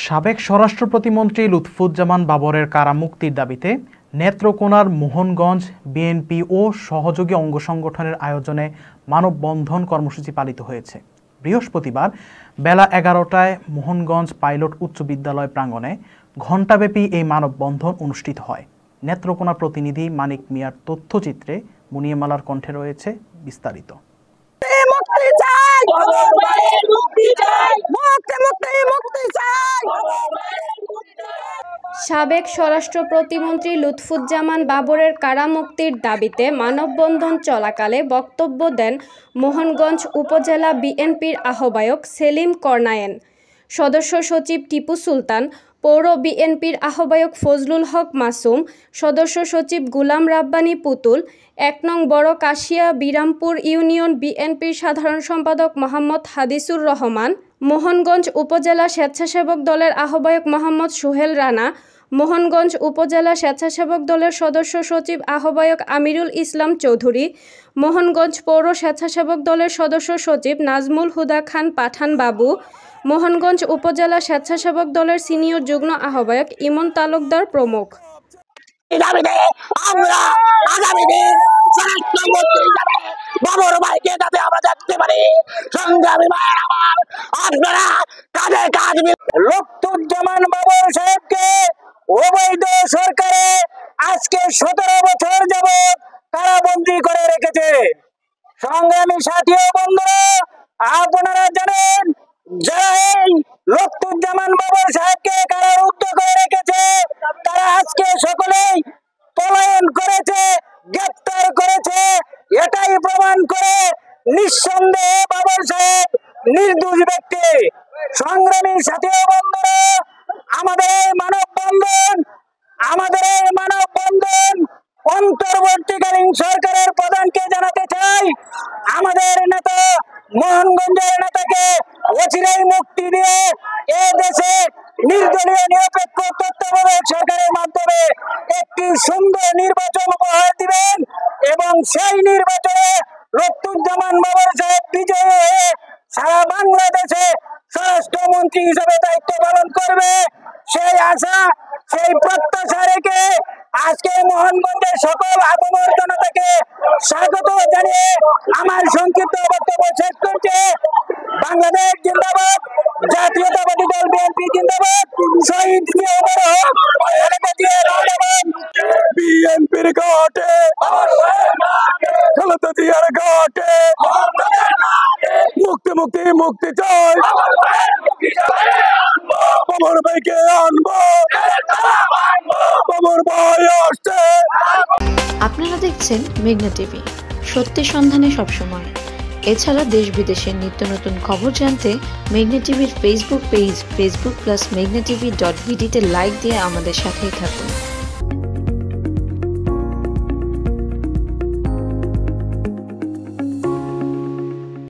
সাবেক স্বরাষ্ট্র প্রতিমন্ত্রী লুৎফুজ্জামান বাবরের কারামুক্তির দাবিতে নেত্রকোনার মোহনগঞ্জ বিএনপি ও সহযোগী অঙ্গ সংগঠনের আয়োজনে মানববন্ধন কর্মসূচি পালিত হয়েছে। বৃহস্পতিবার বেলা 11টায় মোহনগঞ্জ পাইলট উচ্চ বিদ্যালয় প্রাঙ্গণে ঘণ্টাব্যাপী এই মানববন্ধন অনুষ্ঠিত হয়। নেত্রকোনা প্রতিনিধি মানিক মিয়ার তথ্যচিত্রে মুনিয়ামালার কণ্ঠে রয়েছে বিস্তারিত। সাবেক স্বরাষ্ট্র প্রতিমন্ত্রী লুৎফুজ্জামান বাবরের কারামুক্তির দাবিতে মানববন্ধন চলাকালে বক্তব্য দেন মোহনগঞ্জ উপজেলা বিএনপির আহ্বায়ক সেলিম করনায়েন, সদস্য সচিব টিপু সুলতান, পৌর বিএনপির আহ্বায়ক ফজলুল হক মাসুম, সদস্য সচিব গুলাম রাব্বানী পুতুল, ১ নং বড় কাশিয়া বিরামপুর ইউনিয়ন বিএনপির সাধারণ সম্পাদক মোহাম্মদ হাদিসুর রহমান, মোহনগঞ্জ উপজেলা স্বেচ্ছাসেবক দলের আহ্বায়ক মোহাম্মদ সোহেল রানা, মোহনগঞ্জ উপজেলা স্বেচ্ছাসেবক দলের সদস্য সচিব আহ্বায়ক আমিরুল ইসলাম চৌধুরী, মোহনগঞ্জ পৌর স্বেচ্ছাসেবক দলের সদস্য সচিব নাজমুল হুদা খান পাঠান বাবু, মোহনগঞ্জ উপজেলা স্বেচ্ছাসেবক দলের সিনিয়র যুগ্ম আহ্বায়ক ইমন তালুকদার প্রমুখ। বাবর ভাইকে যাতে আমরা দেখতে পারি, সংগ্রামী ভাইয়ের আমার আপনারা কাঁধে কাঁধ লুৎফুজ্জামান বাবর সাহেবকে অবৈধ সরকারে আজকে 17 বছর যাবৎ কারাবন্দী করে রেখেছে। সংগ্রামী সাথী ও বন্ধুরা, আপনারা জানেন যারা এই লুৎফুজ্জামান বাবর সাহেবকে কারারুদ্ধ করে রেখেছে তারা আজকে সকলেই পলায়ন করেছে, গ্রেপ্তার করেছে। এটাই প্রমাণ করে নিঃসন্দেহে বাবর সাহেব নির্দোষ ব্যক্তি। সংগ্রামী সাথী ও বন্ধুরা, আমাদের এই মানববন্ধন অন্তর্বর্তীকালীন সরকারের প্রধানকে জানাতে চাই, আমাদের নেতা মোহনগঞ্জের নেতাকে অচিরেই মুক্তি দিয়ে এ দেশে নির্দলীয় নিরপেক্ষ তত্ত্বাবধায়ক সরকারের মাধ্যমে একটি সুন্দর নির্বাচন উপহার দিবেন এবং সেই নির্বাচনে লুৎফুজ্জামান বাবর সাহেব বিজয়ী হয়ে সারা বাংলাদেশে স্বরাষ্ট্রমন্ত্রী হিসেবে দায়িত্ব পালন করবে। সেই আশা, সেই প্রত্যাশা রেখে আজকে মোহনগঞ্জের সকল আপামর জনতাকে স্বাগত জানিয়ে আমার সংক্ষিপ্ত বক্তব্য শেষ করছে। বাংলাদেশ জিন্দাবাদ, জাতীয়তাবাদী দল বিএনপি জিন্দাবাদ, শহীদ বিএনপির ঘাটে খালেদা জিয়ার ঘাটে মুক্তি মুক্তি মুক্তি চাই, বাবর ভাইকে আনবো, বাবর ভাই আসছে। আপনারা দেখছেন মেঘনা টিভি, সত্যি সন্ধানে সবসময়। এছাড়া দেশ বিদেশের নিত্য নতুন খবর জানতে মেঘনা টিভির ফেসবুক পেজ facebook+meghna tv.bd তে লাইক দিয়ে আমাদের সাথেই থাকুন।